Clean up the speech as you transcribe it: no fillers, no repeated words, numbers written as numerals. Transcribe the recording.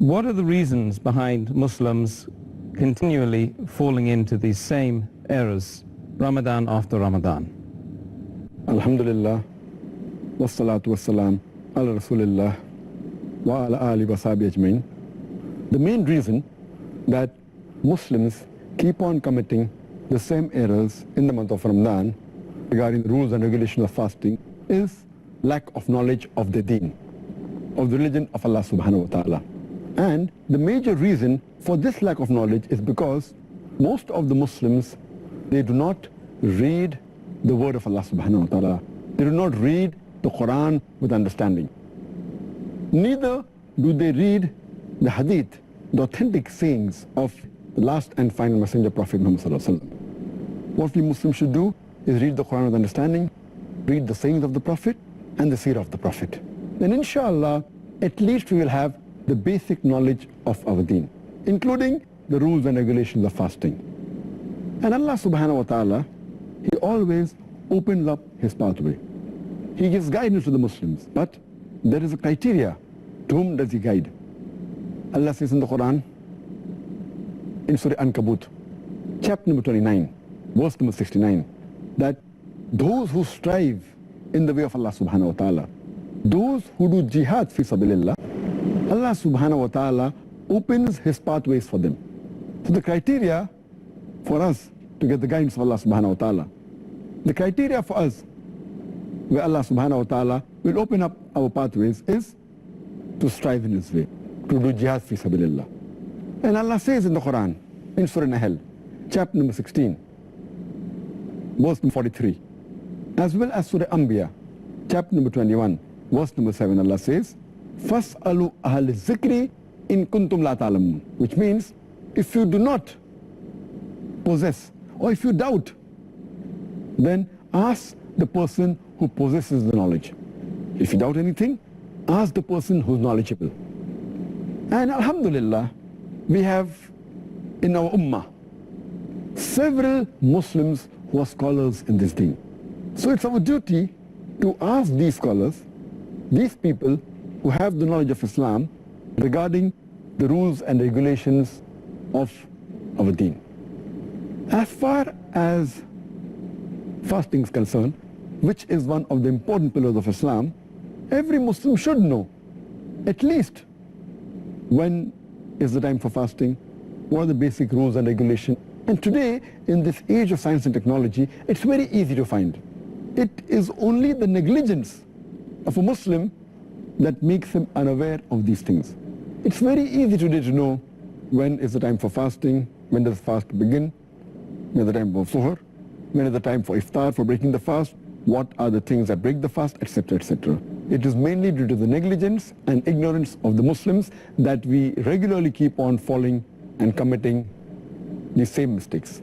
What are the reasons behind Muslims continually falling into these same errors, Ramadan after Ramadan? Alhamdulillah, wassalatu wassalam, ala Rasulillah, wa ala ali wa sahbihi ajmain. The main reason that Muslims keep on committing the same errors in the month of Ramadan regarding the rules and regulations of fasting is lack of knowledge of the deen, of the religion of Allah subhanahu wa ta'ala. And the major reason for this lack of knowledge is because most of the Muslims, they do not read the word of Allah subhanahu wa ta'ala. They do not read the Quran with understanding. Neither do they read the hadith, the authentic sayings of the last and final messenger Prophet Muhammad sallallahu alaihi wasallam. What we Muslims should do is read the Quran with understanding, read the sayings of the Prophet and the seerah of the Prophet. Then inshallah, at least we will have the basic knowledge of our deen, including the rules and regulations of fasting. And Allah subhanahu wa ta'ala, He always opens up His pathway. He gives guidance to the Muslims, but there is a criteria. To whom does He guide? Allah says in the Quran, in Surah Ankabut, chapter number 29, verse number 69, that those who strive in the way of Allah subhanahu wa ta'ala, those who do jihad fi sabilillah, Allah subhanahu wa ta'ala opens His pathways for them. So the criteria for us to get the guidance of Allah subhanahu wa ta'ala, the criteria for us where Allah subhanahu wa ta'ala will open up our pathways is to strive in His way, to do jihad fi sabilillah. And Allah says in the Quran, in Surah Nahl, chapter number 16, verse number 43, as well as Surah Anbiya, chapter number 21, verse number 7, Allah says, فَاسْأَلُوا أَهْلِ الذِّكْرِ إِن كُنْتُمْ لَا تَعْلَمُونَ, which means, if you do not possess, or if you doubt, then ask the person who possesses the knowledge. If you doubt anything, ask the person who's knowledgeable. And alhamdulillah, we have in our ummah several Muslims who are scholars in this deen. So it's our duty to ask these scholars, these people who have the knowledge of Islam regarding the rules and regulations of our deen. As far as fasting is concerned, which is one of the important pillars of Islam, every Muslim should know at least when is the time for fasting, what are the basic rules and regulations. And today, in this age of science and technology, it's very easy to find. It is only the negligence of a Muslim that makes him unaware of these things. It's very easy today to know when is the time for fasting, when does fast begin, when is the time for suhoor, when is the time for iftar, for breaking the fast, what are the things that break the fast, etc., etc. It is mainly due to the negligence and ignorance of the Muslims that we regularly keep on falling and committing these same mistakes.